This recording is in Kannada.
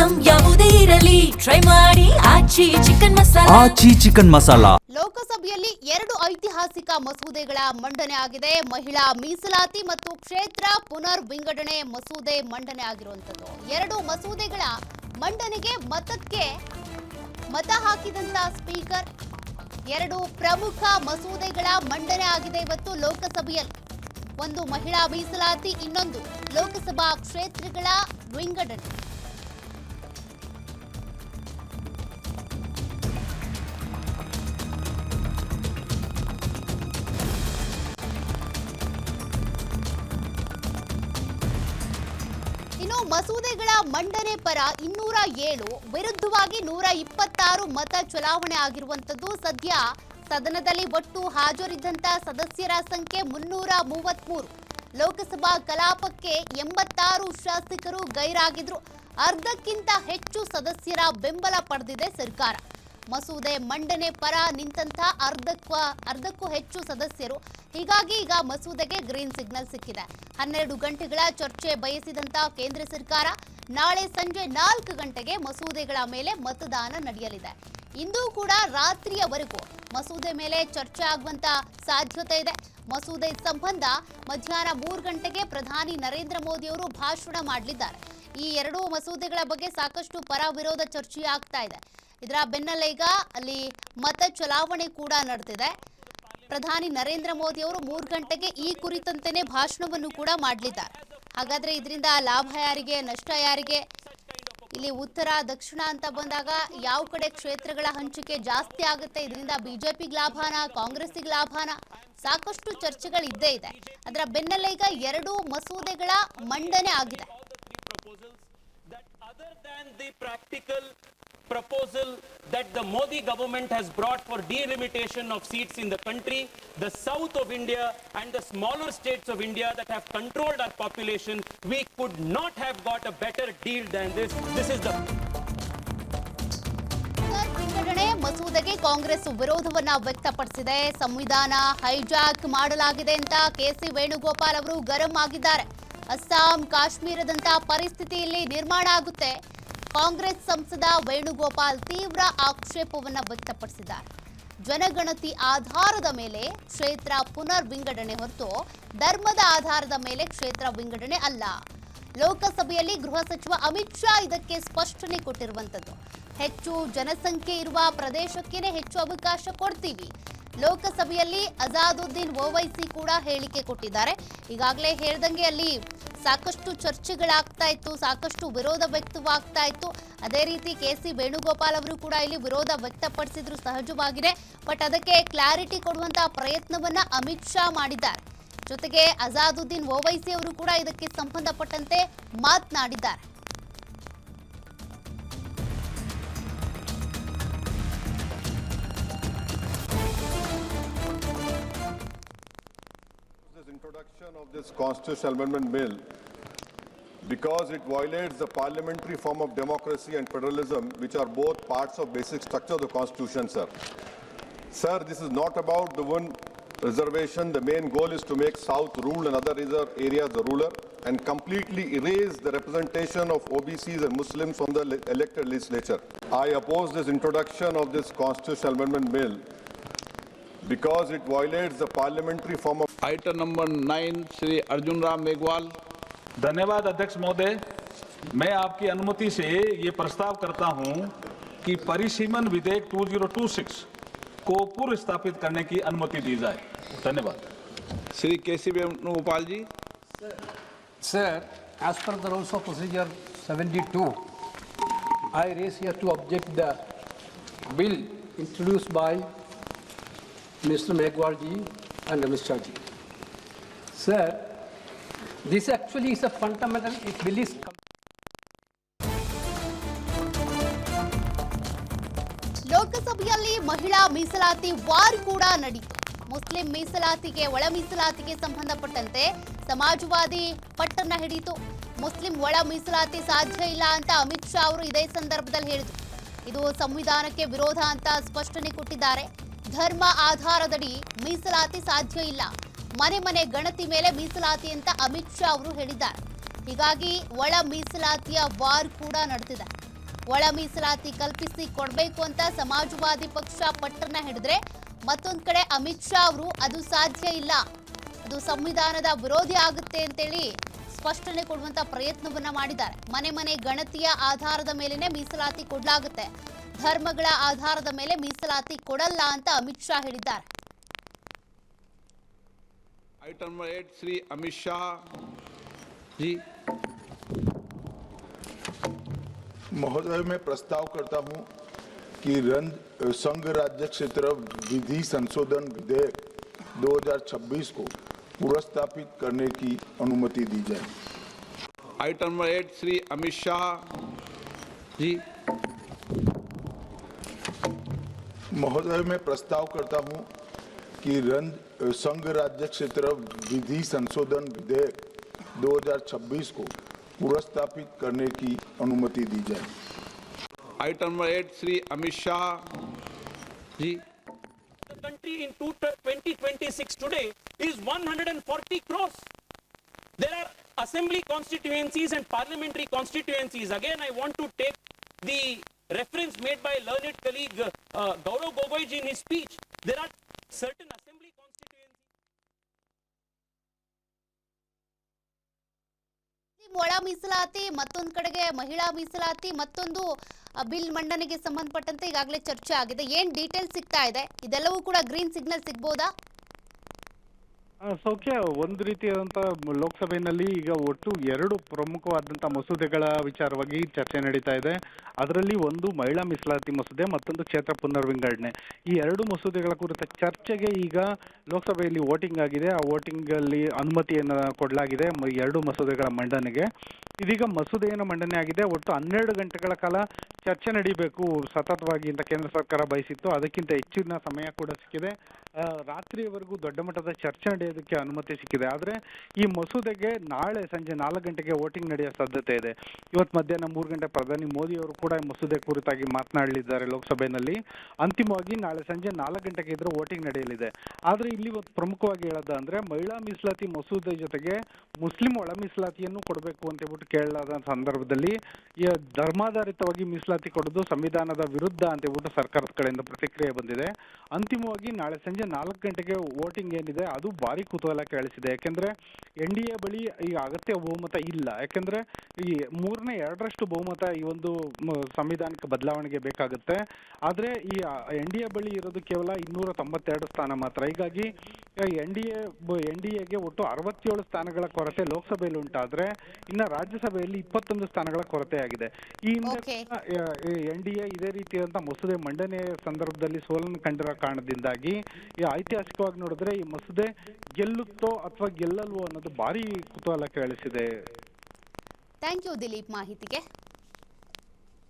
ಐಟಂ ಯಾವುದೇ ಇರಲಿ ಟ್ರೈ ಮಾಡಿ ಆಚಿ ಚಿಕನ್ ಮಸಾಲಾ. ಲೋಕಸಭೆಯಲ್ಲಿ 2 ಐತಿಹಾಸಿಕ ಮಸೂದೆಗಳ ಮಂಡನೆ ಆಗಿದೆ. ಮಹಿಳಾ ಮೀಸಲಾತಿ ಮತ್ತು ಕ್ಷೇತ್ರ ಪುನರ್ ವಿಂಗಡಣೆ ಮಸೂದೆ ಮಂಡನೆ ಆಗಿರುವಂತದ್ದು. 2 ಮಸೂದೆಗಳ ಮಂಡನೆಗೆ ಮತ ಹಾಕಿದಂತ ಸ್ಪೀಕರ್ 2 ಪ್ರಮುಖ ಮಸೂದೆಗಳ ಮಂಡನೆ ಆಗಿದೆ ಇವತ್ತು ಲೋಕಸಭೆಯಲ್ಲಿ. ಒಂದು ಮಹಿಳಾ ಮೀಸಲಾತಿ, ಇನ್ನೊಂದು ಲೋಕಸಭಾ ಕ್ಷೇತ್ರಗಳ ವಿಂಗಡಣೆ. ಇನ್ನು ಮಸೂದೆಗಳ ಮಂಡನೆ ಪರ 207, ವಿರುದ್ಧವಾಗಿ 126 ಮತ ಚಲಾವಣೆ ಆಗಿರುವಂತದ್ದು. ಸದ್ಯ ಸದನದಲ್ಲಿ ಒಟ್ಟು ಹಾಜರಿದ್ದಂತ ಸದಸ್ಯರ ಸಂಖ್ಯೆ 333. ಲೋಕಸಭಾ ಕಲಾಪಕ್ಕೆ 86 ಶಾಸಕರು ಗೈರಾಗಿದ್ರು. ಅರ್ಧಕ್ಕಿಂತ ಹೆಚ್ಚು ಸದಸ್ಯರ ಬೆಂಬಲ ಪಡೆದಿದೆ ಸರ್ಕಾರ. ಮಸೂದೆ ಮಂಡನೆ ಪರ ನಿಂತಹ ಅರ್ಧಕ್ಕೂ ಹೆಚ್ಚು ಸದಸ್ಯರು. ಹೀಗಾಗಿ ಈಗ ಮಸೂದೆಗೆ ಗ್ರೀನ್ ಸಿಗ್ನಲ್ ಸಿಕ್ಕಿದೆ. 12 ಗಂಟೆಗಳ ಚರ್ಚೆ ಬಯಸಿದಂತ ಕೇಂದ್ರ ಸರ್ಕಾರ ನಾಳೆ ಸಂಜೆ 4 ಗಂಟೆಗೆ ಮಸೂದೆಗಳ ಮೇಲೆ ಮತದಾನ ನಡೆಯಲಿದೆ. ಇಂದು ಕೂಡ ರಾತ್ರಿಯವರೆಗೂ ಮಸೂದೆ ಮೇಲೆ ಚರ್ಚೆ ಆಗುವಂತ ಸಾಧ್ಯತೆ ಇದೆ. ಮಸೂದೆ ಸಂಬಂಧ ಮಧ್ಯಾಹ್ನ 3 ಗಂಟೆಗೆ ಪ್ರಧಾನಿ ನರೇಂದ್ರ ಮೋದಿ ಅವರು ಭಾಷಣ ಮಾಡಲಿದ್ದಾರೆ. ಈ 2 ಮಸೂದೆಗಳ ಬಗ್ಗೆ ಸಾಕಷ್ಟು ಪರ ವಿರೋಧ ಚರ್ಚೆ ಆಗ್ತಾ ಇದೆ. ಇದರ ಬೆನ್ನಲ್ಲೇ ಈಗ ಅಲ್ಲಿ ಮತ ಚಲಾವಣೆ ಕೂಡ ನಡೆದಿದೆ. ಪ್ರಧಾನಿ ನರೇಂದ್ರ ಮೋದಿ ಅವರು 3 ಗಂಟೆಗೆ ಈ ಕುರಿತಂತೆಯೇ ಭಾಷಣವನ್ನು ಕೂಡ ಮಾಡಲಿದ್ದಾರೆ. ಹಾಗಾದ್ರೆ ಇದರಿಂದ ಲಾಭ ಯಾರಿಗೆ, ನಷ್ಟ ಯಾರಿಗೆ? ಇಲ್ಲಿ ಉತ್ತರ ದಕ್ಷಿಣ ಅಂತ ಬಂದಾಗ ಯಾವ ಕಡೆ ಕ್ಷೇತ್ರಗಳ ಹಂಚಿಕೆ ಜಾಸ್ತಿ ಆಗುತ್ತೆ? ಇದರಿಂದ ಬಿಜೆಪಿಗೆ ಲಾಭನ, ಕಾಂಗ್ರೆಸ್ಸಿಗೆ ಲಾಭನ? ಸಾಕಷ್ಟು ಚರ್ಚೆಗಳು ಇದ್ದೇ ಇದೆ. ಅದರ ಬೆನ್ನಲ್ಲೇ ಈಗ 2 ಮಸೂದೆಗಳ ಮಂಡನೆ ಆಗಿದೆ. Proposal that the Modi government has brought for delimitation of seats in the country, the south of India and the smaller states of India that have controlled our population, we could not have got a better deal than this. This is the ವಿಂಗಡಣೆ ಮಸೂದೆಗೆ ಕಾಂಗ್ರೆಸ್ ವಿರೋಧವನ್ನ ವ್ಯಕ್ತಪಡಿಸಿದೆ. ಸಂವಿಧಾನ ಹೈಜಾಕ್ ಮಾಡಲಾಗಿದೆ ಅಂತ ಕೆಸಿ ವೇಣುಗೋಪಾಲ್ ಅವರು ಗರಂ ಆಗಿದ್ದಾರೆ. ಅಸ್ಸಾಂ, ಕಾಶ್ಮೀರದಂತ ಪರಿಸ್ಥಿತಿ ಇಲ್ಲಿ ನಿರ್ಮಾಣ ಆಗುತ್ತೆ. ಕಾಂಗ್ರೆಸ್ ಸಂಸದ ವೇಣುಗೋಪಾಲ್ ತೀವ್ರ ಆಕ್ಷೇಪವನ್ನು ವ್ಯಕ್ತಪಡಿಸಿದ್ದಾರೆ. ಜನಗಣತಿ ಆಧಾರದ ಮೇಲೆ ಕ್ಷೇತ್ರ ಪುನರ್ ವಿಂಗಡಣೆ ಹೊರತು ಧರ್ಮದ ಆಧಾರದ ಮೇಲೆ ಕ್ಷೇತ್ರ ವಿಂಗಡಣೆ ಅಲ್ಲ. ಲೋಕಸಭೆಯಲ್ಲಿ ಗೃಹ ಸಚಿವ ಅಮಿತ್ ಶಾ ಇದಕ್ಕೆ ಸ್ಪಷ್ಟನೆ ಕೊಟ್ಟಿರುವಂತದ್ದು. ಹೆಚ್ಚು ಜನಸಂಖ್ಯೆ ಇರುವ ಪ್ರದೇಶಕ್ಕೇನೆ ಹೆಚ್ಚು ಅವಕಾಶ ಕೊಡ್ತೀವಿ. ಲೋಕಸಭೆಯಲ್ಲಿ ಅಜಾದುದ್ದೀನ್ ಓವೈಸಿ ಕೂಡ ಹೇಳಿಕೆ ಕೊಟ್ಟಿದ್ದಾರೆ. ಈಗಾಗಲೇ ಹೇಳ್ದಂಗೆ ಅಲ್ಲಿ ಸಾಕಷ್ಟು ಚರ್ಚೆಗಳಾಗ್ತಾ ಇತ್ತು, ಸಾಕಷ್ಟು ವಿರೋಧ ವ್ಯಕ್ತವಾಗ್ತಾ ಇತ್ತು. ಅದೇ ರೀತಿ ಕೆಸಿ ವೇಣುಗೋಪಾಲ್ ಅವರು ಕೂಡ ಇಲ್ಲಿ ವಿರೋಧ ವ್ಯಕ್ತಪಡಿಸಿದ್ರು, ಸಹಜವಾಗಿದೆ. ಬಟ್ ಅದಕ್ಕೆ ಕ್ಲಾರಿಟಿ ಕೊಡುವಂತಹ ಪ್ರಯತ್ನವನ್ನ ಅಮಿತ್ ಶಾ ಮಾಡಿದ್ದಾರೆ. ಜೊತೆಗೆ ಅಜಾದುದ್ದೀನ್ ಓವೈಸಿ ಅವರು ಕೂಡ ಇದಕ್ಕೆ ಸಂಬಂಧಪಟ್ಟಂತೆ ಮಾತನಾಡಿದ್ದಾರೆ. Introduction of this constitutional amendment bill because it violates the parliamentary form of democracy and federalism, which are both parts of basic structure of the constitution, sir. Sir, this is not about the one reservation. The main goal is to make South rule and other areas the ruler and completely erase the representation of OBCs and Muslims from the elected legislature. I oppose this introduction of this constitutional amendment bill because it violates the parliamentary form of item number 9 Shri Arjun Ram Meghwal. धन्यवाद अध्यक्ष महोदय। मैं आपकी अनुमति से ये प्रस्ताव करता हूं कि परिसीमन विधेयक 2026 को पूर्व स्थापित करने की अनुमति दी जाए। धन्यवाद। श्री केसी वेणुगोपाल जी। Sir, as per the rules of procedure 72, I raise here to object the bill introduced by Mr. Meghwal ji and Mr. ji. Sir, this actually is a fundamental bill is ಲೋಕಸಭೆಯಲ್ಲಿ ಮಹಿಳಾ ಮೀಸಲಾತಿ ವಾರ್ ಕೂಡ ನಡೆಯಿತು. ಮುಸ್ಲಿಂ ಮೀಸಲಾತಿಗೆ, ಒಳ ಮೀಸಲಾತಿಗೆ ಸಂಬಂಧಪಟ್ಟಂತೆ ಸಮಾಜವಾದಿ ಪಟ್ಟನ್ನ ಹಿಡಿಯಿತು. ಮುಸ್ಲಿಂ ಒಳ ಮೀಸಲಾತಿ ಸಾಧ್ಯ ಇಲ್ಲ ಅಂತ ಅಮಿತ್ ಶಾ ಅವರು ಇದೇ ಸಂದರ್ಭದಲ್ಲಿ ಹೇಳಿದರು. ಇದು ಸಂವಿಧಾನಕ್ಕೆ ವಿರೋಧ ಅಂತ ಸ್ಪಷ್ಟನೆ ಕೊಟ್ಟಿದ್ದಾರೆ. ಧರ್ಮ ಆಧಾರದಡಿ ಮೀಸಲಾತಿ ಸಾಧ್ಯ ಇಲ್ಲ. ಮನೆ ಮನೆ ಗಣತಿ ಮೇಲೆ ಮೀಸಲಾತಿ ಅಂತ ಅಮಿತ್ ಶಾ ಅವರು ಹೇಳಿದ್ದಾರೆ. ಹೀಗಾಗಿ ಒಳ ಮೀಸಲಾತಿಯ ವಾರ್ ಕೂಡ ನಡೆದಿದೆ. ಒಳ ಮೀಸಲಾತಿ ಕಲ್ಪಿಸಿ ಕೊಡಬೇಕು ಅಂತ ಸಮಾಜವಾದಿ ಪಕ್ಷ ಪಟ್ಟನ್ನ ಹಿಡಿದ್ರೆ ಮತ್ತೊಂದ್ ಕಡೆ ಅಮಿತ್ ಶಾ ಅವರು ಅದು ಸಾಧ್ಯ ಇಲ್ಲ, ಅದು ಸಂವಿಧಾನದ ವಿರೋಧಿ ಆಗುತ್ತೆ ಅಂತೇಳಿ ಸ್ಪಷ್ಟನೆ ಕೊಡುವಂತ ಪ್ರಯತ್ನವನ್ನ ಮಾಡಿದ್ದಾರೆ. ಮನೆ ಮನೆ ಗಣತಿಯ ಆಧಾರದ ಮೇಲೆನೆ ಮೀಸಲಾತಿ ಕೊಡಲಾಗುತ್ತೆ, ಧರ್ಮಗಳ ಆಧಾರದ ಮೇಲೆ ಮೀಸಲಾತಿ ಕೊಡಲ್ಲ ಅಂತ ಅಮಿತ್ ಶಾ ಹೇಳಿದ್ದಾರೆ. आइटम नंबर 8 श्री अमित शाह जी। महोदय, मैं प्रस्ताव करता हूं कि संघ राज्य क्षेत्र विधि संशोधन विधेयक 2026 को पुनर्स्थापित करने की अनुमति दी जाए। आइटम नंबर 8 श्री अमित शाह जी। महोदय, मैं प्रस्ताव करता हूं कि संघ राज्य क्षेत्र विधि संशोधन विधेयक 2026 को पुनर्स्थापित करने की अनुमति दी जाए। Item number 8 Shri Amit Shah ji. The country in 2026 today is 140 crores. There are assembly constituencies and parliamentary constituencies. Again, I want to take the reference made by learned colleague Gaurav Gogoi ji in his speech. There are certain assembly constituencies. ಒಳ ಮೀಸಲಾತಿ, ಮತ್ತೊಂದು ಕಡೆಗೆ ಮಹಿಳಾ ಮೀಸಲಾತಿ, ಮತ್ತೊಂದು ಬಿಲ್ ಮಂಡನೆಗೆ ಸಂಬಂಧಪಟ್ಟಂತೆ ಈಗಾಗಲೇ ಚರ್ಚೆ ಆಗಿದೆ. ಏನ್ ಡೀಟೇಲ್ಸ್ ಸಿಗ್ತಾ ಇದೆ? ಇದೆಲ್ಲವೂ ಕೂಡ ಗ್ರೀನ್ ಸಿಗ್ನಲ್ ಸಿಗ್ಬೋದಾ? ಸೌಖ್ಯ, ಒಂದು ರೀತಿಯಾದಂಥ ಲೋಕಸಭೆಯಲ್ಲಿ ಈಗ ಒಟ್ಟು 2 ಪ್ರಮುಖವಾದಂಥ ಮಸೂದೆಗಳ ವಿಚಾರವಾಗಿ ಚರ್ಚೆ ನಡೀತಾ ಇದೆ. ಅದರಲ್ಲಿ ಒಂದು ಮಹಿಳಾ ಮೀಸಲಾತಿ ಮಸೂದೆ, ಮತ್ತೊಂದು ಕ್ಷೇತ್ರ ಪುನರ್ವಿಂಗಡಣೆ. ಈ 2 ಮಸೂದೆಗಳ ಕುರಿತ ಚರ್ಚೆಗೆ ಈಗ ಲೋಕಸಭೆಯಲ್ಲಿ ವೋಟಿಂಗ್ ಆಗಿದೆ. ಆ ವೋಟಿಂಗ್ ಅಲ್ಲಿ ಅನುಮತಿಯನ್ನು ಕೊಡಲಾಗಿದೆ 2 ಮಸೂದೆಗಳ ಮಂಡನೆಗೆ. ಇದೀಗ ಮಸೂದೆಯನ್ನು ಮಂಡನೆ ಆಗಿದೆ. ಒಟ್ಟು 12 ಗಂಟೆಗಳ ಕಾಲ ಚರ್ಚೆ ನಡೀಬೇಕು ಸತತವಾಗಿ ಅಂತ ಕೇಂದ್ರ ಸರ್ಕಾರ ಬಯಸಿತ್ತು. ಅದಕ್ಕಿಂತ ಹೆಚ್ಚಿನ ಸಮಯ ಕೂಡ ಸಿಕ್ಕಿದೆ. ರಾತ್ರಿಯವರೆಗೂ ದೊಡ್ಡ ಮಟ್ಟದ ಚರ್ಚೆ ನಡೆಯೋದಕ್ಕೆ ಅನುಮತಿ ಸಿಕ್ಕಿದೆ. ಆದರೆ ಈ ಮಸೂದೆಗೆ ನಾಳೆ ಸಂಜೆ 4 ಗಂಟೆಗೆ ವೋಟಿಂಗ್ ನಡೆಯೋ ಸಾಧ್ಯತೆ ಇದೆ. ಇವತ್ತು ಮಧ್ಯಾಹ್ನ 3 ಗಂಟೆ ಪ್ರಧಾನಿ ಮೋದಿ ಅವರು ಕೂಡ ಈ ಮಸೂದೆ ಕುರಿತಾಗಿ ಮಾತನಾಡಲಿದ್ದಾರೆ ಲೋಕಸಭೆಯಲ್ಲಿ. ಅಂತಿಮವಾಗಿ ನಾಳೆ ಸಂಜೆ 4 ಗಂಟೆಗೆ ಇದ್ರೆ ವೋಟಿಂಗ್ ನಡೆಯಲಿದೆ. ಆದರೆ ಇಲ್ಲಿ ಪ್ರಮುಖವಾಗಿ ಹೇಳೋದಂದ್ರೆ ಮಹಿಳಾ ಮೀಸಲಾತಿ ಮಸೂದೆ ಜೊತೆಗೆ ಮುಸ್ಲಿಂ ಒಳ ಮೀಸಲಾತಿಯನ್ನು ಕೊಡಬೇಕು ಅಂತ ಹೇಳ್ಬಿಟ್ಟು ಕೇಳಲಾದ ಸಂದರ್ಭದಲ್ಲಿ ಈ ಧರ್ಮಾಧಾರಿತವಾಗಿ ಮೀಸಲಾತಿ ಕೊಡೋದು ಸಂವಿಧಾನದ ವಿರುದ್ಧ ಅಂತ ಹೇಳ್ಬಿಟ್ಟು ಸರ್ಕಾರದ ಕಡೆಯಿಂದ ಪ್ರತಿಕ್ರಿಯೆ ಬಂದಿದೆ. ಅಂತಿಮವಾಗಿ ನಾಳೆ ಸಂಜೆ 4 ಗಂಟೆಗೆ ವೋಟಿಂಗ್ ಏನಿದೆ ಅದು ಭಾರಿ ಕುತೂಹಲ ಕೇಳಿಸಿದೆ. ಯಾಕೆಂದ್ರೆ NDA ಬಳಿ ಈ ಅಗತ್ಯ ಬಹುಮತ ಇಲ್ಲ. ಯಾಕೆಂದ್ರೆ ಈ 2/3 ಬಹುಮತ ಈ ಒಂದು ಸಂವಿಧಾನಿಕ ಬದಲಾವಣೆಗೆ ಬೇಕಾಗುತ್ತೆ. ಆದ್ರೆ ಈ NDA ಬಳಿ ಇರೋದು ಕೇವಲ 292 ಸ್ಥಾನ ಮಾತ್ರ. ಹೀಗಾಗಿ NDAಗೆ ಒಟ್ಟು 67 ಸ್ಥಾನಗಳ ಕೊರತೆ ಲೋಕಸಭೆಯಲ್ಲಿ ಉಂಟಾದ್ರೆ ಇನ್ನ ರಾಜ್ಯಸಭೆಯಲ್ಲಿ 21 ಸ್ಥಾನಗಳ ಕೊರತೆ ಆಗಿದೆ. ಈ ಹಿಂದೆ NDA ಇದೇ ರೀತಿಯಾದಂತಹ ಮಸೂದೆ ಮಂಡನೆ ಸಂದರ್ಭದಲ್ಲಿ ಸೋಲನ್ನು ಕಂಡಿರೋ ಕಾರಣದಿಂದಾಗಿ ಈ ಐತಿಹಾಸಿಕವಾಗಿ ನೋಡಿದ್ರೆ ಈ ಮಸೂದೆ ಗೆಲ್ಲುತ್ತೋ ಅಥವಾ ಗೆಲ್ಲಲ್ವೋ ಅನ್ನೋದು ಭಾರಿ ಕುತೂಹಲ ಕೇಳಿಸಿದೆ. ಥ್ಯಾಂಕ್ ಯು ದಿಲೀಪ್ ಮಾಹಿತಿಗೆ.